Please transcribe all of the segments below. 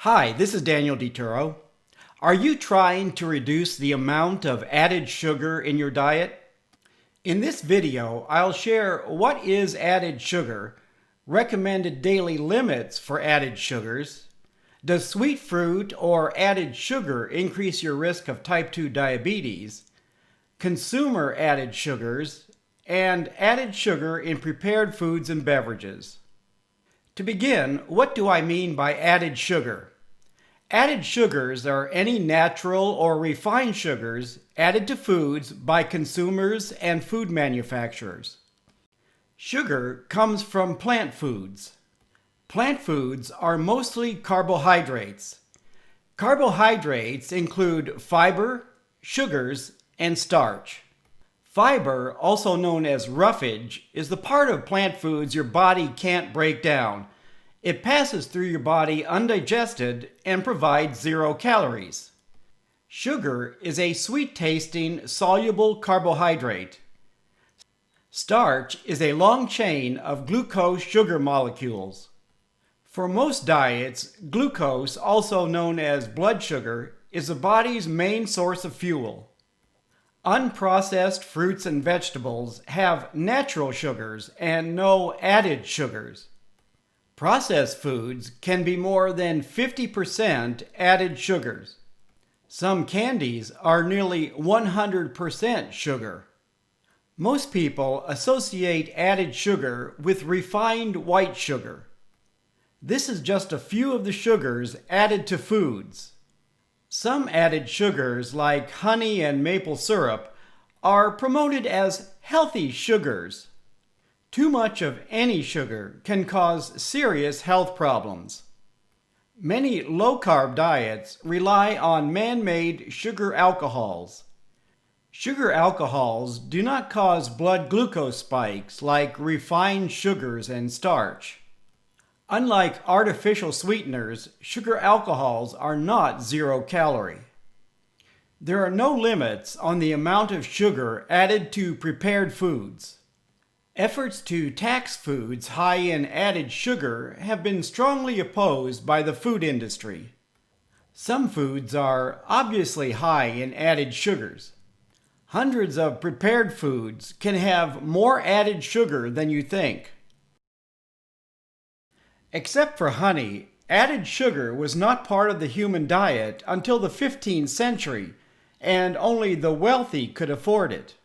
Hi, this is Daniel DiTuro. Are you trying to reduce the amount of added sugar in your diet? In this video, I'll share what is added sugar, recommended daily limits for added sugars, does sweet fruit or added sugar increase your risk of type 2 diabetes, consumer added sugars, and added sugar in prepared foods and beverages. To begin, what do I mean by added sugar? Added sugars are any natural or refined sugars added to foods by consumers and food manufacturers. Sugar comes from plant foods. Plant foods are mostly carbohydrates. Carbohydrates include fiber, sugars, and starch. Fiber, also known as roughage, is the part of plant foods your body can't break down. It passes through your body undigested and provides 0 calories. Sugar is a sweet-tasting, soluble carbohydrate. Starch is a long chain of glucose sugar molecules. For most diets, glucose, also known as blood sugar, is the body's main source of fuel. Unprocessed fruits and vegetables have natural sugars and no added sugars. Processed foods can be more than 50% added sugars. Some candies are nearly 100% sugar. Most people associate added sugar with refined white sugar. This is just a few of the sugars added to foods. Some added sugars, like honey and maple syrup, are promoted as healthy sugars. Too much of any sugar can cause serious health problems. Many low-carb diets rely on man-made sugar alcohols. Sugar alcohols do not cause blood glucose spikes like refined sugars and starch. Unlike artificial sweeteners, sugar alcohols are not 0 calorie. There are no limits on the amount of sugar added to prepared foods. Efforts to tax foods high in added sugar have been strongly opposed by the food industry. Some foods are obviously high in added sugars. Hundreds of prepared foods can have more added sugar than you think. Except for honey, added sugar was not part of the human diet until the 15th century, and only the wealthy could afford it.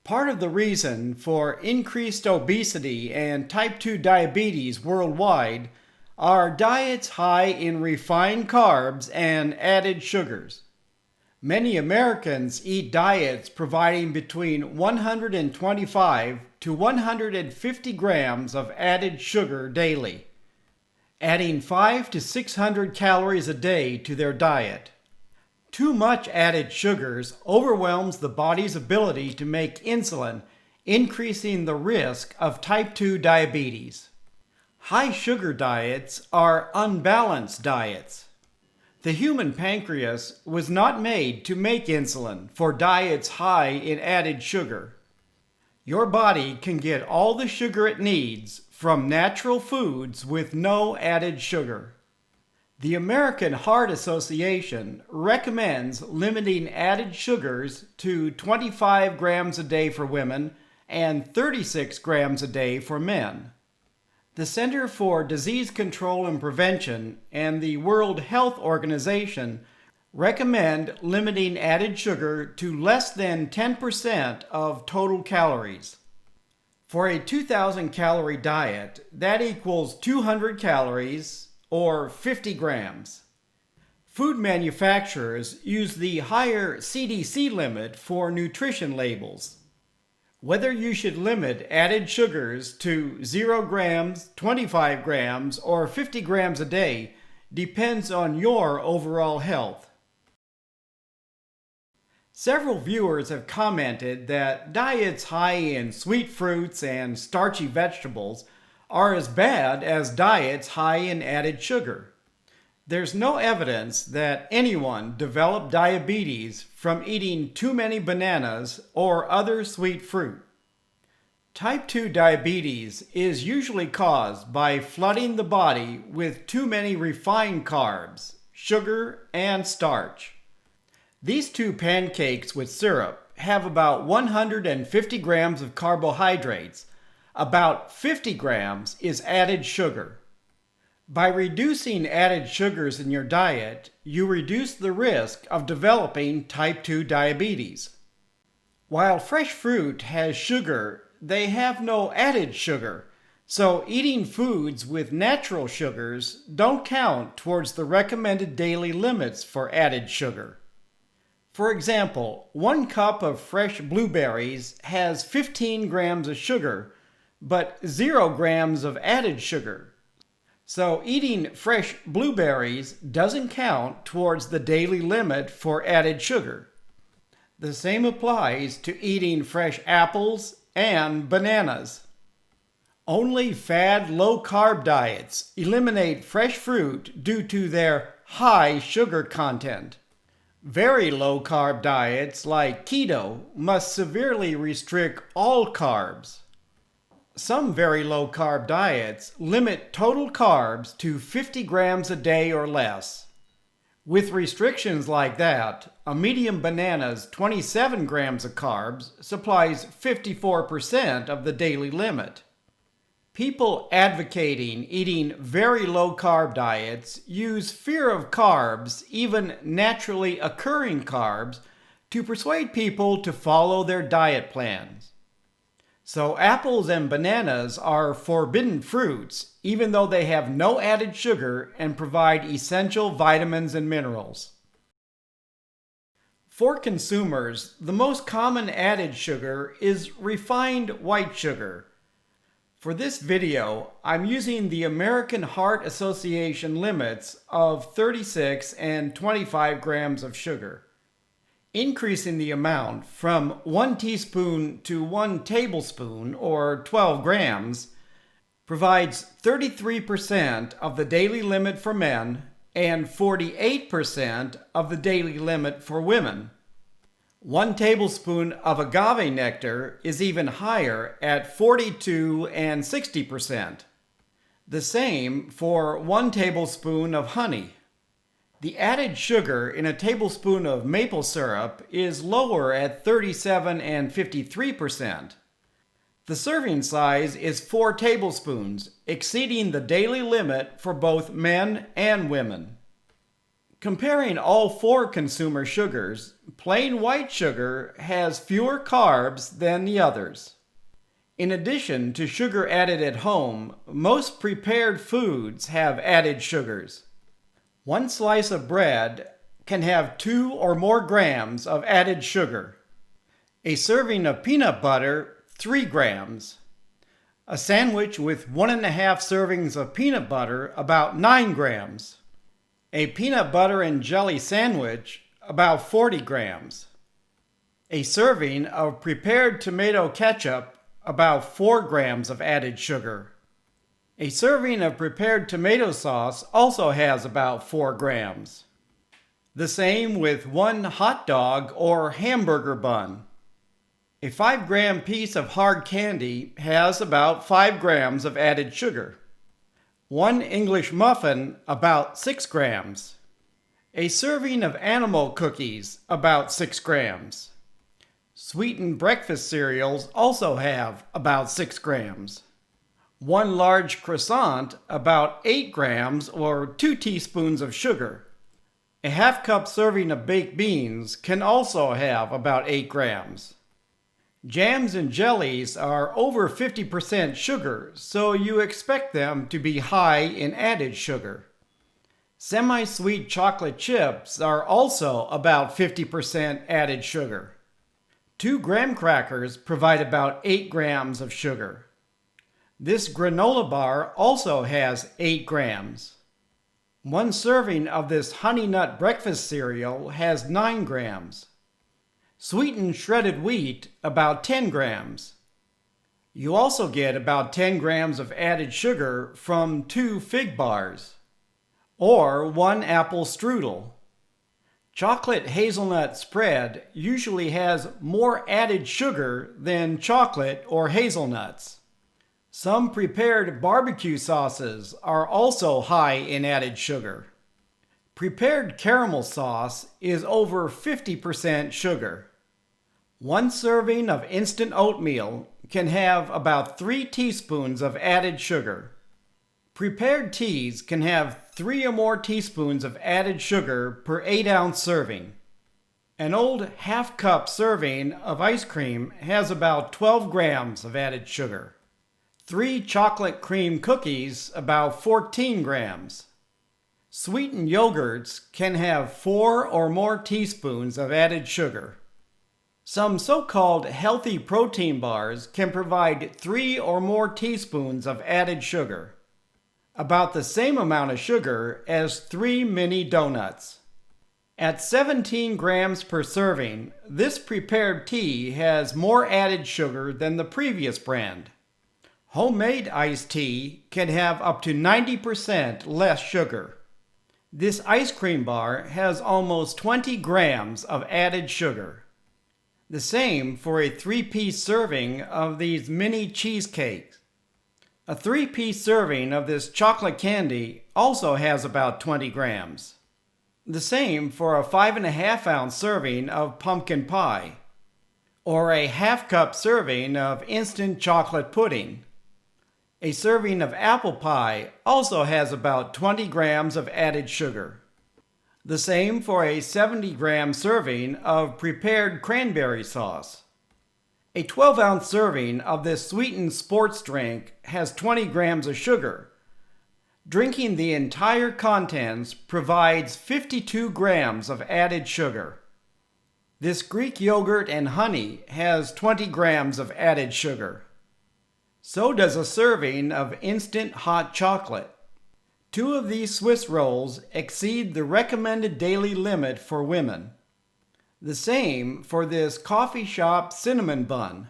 Part of the reason for increased obesity and type 2 diabetes worldwide are diets high in refined carbs and added sugars. Many Americans eat diets providing between 125 to 150 grams of added sugar daily, adding 500 to 600 calories a day to their diet. Too much added sugars overwhelms the body's ability to make insulin, increasing the risk of type 2 diabetes. High sugar diets are unbalanced diets. The human pancreas was not made to make insulin for diets high in added sugar. Your body can get all the sugar it needs from natural foods with no added sugar. The American Heart Association recommends limiting added sugars to 25 grams a day for women and 36 grams a day for men. The Center for Disease Control and Prevention and the World Health Organization recommend limiting added sugar to less than 10% of total calories. For a 2,000 calorie diet, that equals 200 calories, or 50 grams. Food manufacturers use the higher CDC limit for nutrition labels. Whether you should limit added sugars to 0 grams, 25 grams, or 50 grams a day depends on your overall health. Several viewers have commented that diets high in sweet fruits and starchy vegetables are as bad as diets high in added sugar. There's no evidence that anyone developed diabetes from eating too many bananas or other sweet fruit. Type 2 diabetes is usually caused by flooding the body with too many refined carbs, sugar, and starch. These two pancakes with syrup have about 150 grams of carbohydrates. About 50 grams is added sugar. By reducing added sugars in your diet, you reduce the risk of developing type 2 diabetes. While fresh fruit has sugar, they have no added sugar, so eating foods with natural sugars don't count towards the recommended daily limits for added sugar. For example, 1 cup of fresh blueberries has 15 grams of sugar, but 0 grams of added sugar. So eating fresh blueberries doesn't count towards the daily limit for added sugar. The same applies to eating fresh apples and bananas. Only fad low-carb diets eliminate fresh fruit due to their high sugar content. Very low-carb diets like keto must severely restrict all carbs. Some very low-carb diets limit total carbs to 50 grams a day or less. With restrictions like that, a medium banana's 27 grams of carbs supplies 54% of the daily limit. People advocating eating very low-carb diets use fear of carbs, even naturally occurring carbs, to persuade people to follow their diet plans. So apples and bananas are forbidden fruits, even though they have no added sugar and provide essential vitamins and minerals. For consumers, the most common added sugar is refined white sugar. For this video, I'm using the American Heart Association limits of 36 and 25 grams of sugar. Increasing the amount from 1 teaspoon to 1 tablespoon, or 12 grams, provides 33% of the daily limit for men and 48% of the daily limit for women. 1 tablespoon of agave nectar is even higher at 42 and 60%. The same for 1 tablespoon of honey. The added sugar in a tablespoon of maple syrup is lower at 37 and 53%. The serving size is 4 tablespoons, exceeding the daily limit for both men and women. Comparing all 4 consumer sugars, plain white sugar has fewer carbs than the others. In addition to sugar added at home, most prepared foods have added sugars. 1 slice of bread can have 2 or more grams of added sugar. A serving of peanut butter, 3 grams. A sandwich with 1.5 servings of peanut butter, about 9 grams. A peanut butter and jelly sandwich, about 40 grams. A serving of prepared tomato ketchup, about 4 grams of added sugar. A serving of prepared tomato sauce also has about 4 grams. The same with 1 hot dog or hamburger bun. A 5-gram piece of hard candy has about 5 grams of added sugar. 1 English muffin, about 6 grams. A serving of animal cookies, about 6 grams. Sweetened breakfast cereals also have about 6 grams. 1 large croissant, about 8 grams or 2 teaspoons of sugar. A half-cup serving of baked beans can also have about 8 grams. Jams and jellies are over 50% sugar, so you expect them to be high in added sugar. Semi-sweet chocolate chips are also about 50% added sugar. 2 graham crackers provide about 8 grams of sugar. This granola bar also has 8 grams. 1 serving of this honey nut breakfast cereal has 9 grams. Sweetened shredded wheat, about 10 grams. You also get about 10 grams of added sugar from 2 fig bars, or 1 apple strudel. Chocolate hazelnut spread usually has more added sugar than chocolate or hazelnuts. Some prepared barbecue sauces are also high in added sugar. Prepared caramel sauce is over 50% sugar. One serving of instant oatmeal can have about 3 teaspoons of added sugar. Prepared teas can have 3 or more teaspoons of added sugar per 8-ounce serving. An old half-cup serving of ice cream has about 12 grams of added sugar. 3 chocolate cream cookies about 14 grams. Sweetened yogurts can have 4 or more teaspoons of added sugar. Some so-called healthy protein bars can provide 3 or more teaspoons of added sugar, about the same amount of sugar as 3 mini donuts. At 17 grams per serving, this prepared tea has more added sugar than the previous brand. Homemade iced tea can have up to 90% less sugar. This ice cream bar has almost 20 grams of added sugar. The same for a 3-piece serving of these mini cheesecakes. A 3-piece serving of this chocolate candy also has about 20 grams. The same for a 5.5-ounce serving of pumpkin pie, or a half-cup serving of instant chocolate pudding. A serving of apple pie also has about 20 grams of added sugar. The same for a 70-gram serving of prepared cranberry sauce. A 12-ounce serving of this sweetened sports drink has 20 grams of sugar. Drinking the entire contents provides 52 grams of added sugar. This Greek yogurt and honey has 20 grams of added sugar. So does a serving of instant hot chocolate. 2 of these Swiss rolls exceed the recommended daily limit for women. The same for this coffee shop cinnamon bun.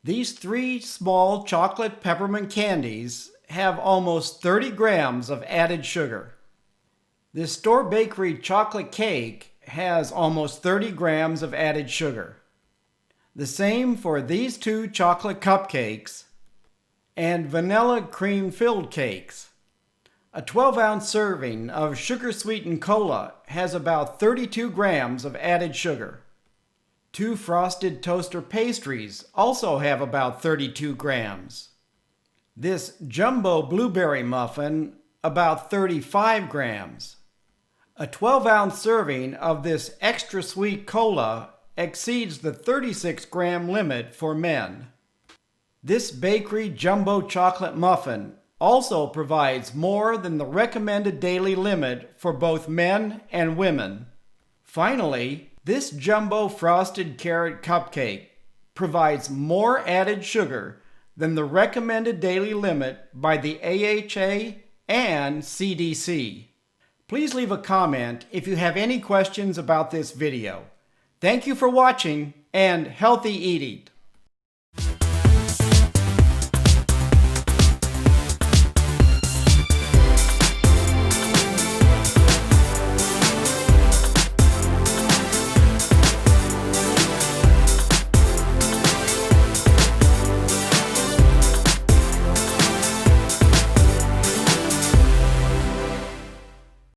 These 3 small chocolate peppermint candies have almost 30 grams of added sugar. This store bakery chocolate cake has almost 30 grams of added sugar. The same for these 2 chocolate cupcakes and vanilla cream-filled cakes. A 12-ounce serving of sugar-sweetened cola has about 32 grams of added sugar. 2 frosted toaster pastries also have about 32 grams. This jumbo blueberry muffin, about 35 grams. A 12-ounce serving of this extra sweet cola exceeds the 36-gram limit for men. This bakery jumbo chocolate muffin also provides more than the recommended daily limit for both men and women. Finally, this jumbo frosted carrot cupcake provides more added sugar than the recommended daily limit by the AHA and CDC. Please leave a comment if you have any questions about this video. Thank you for watching and healthy eating!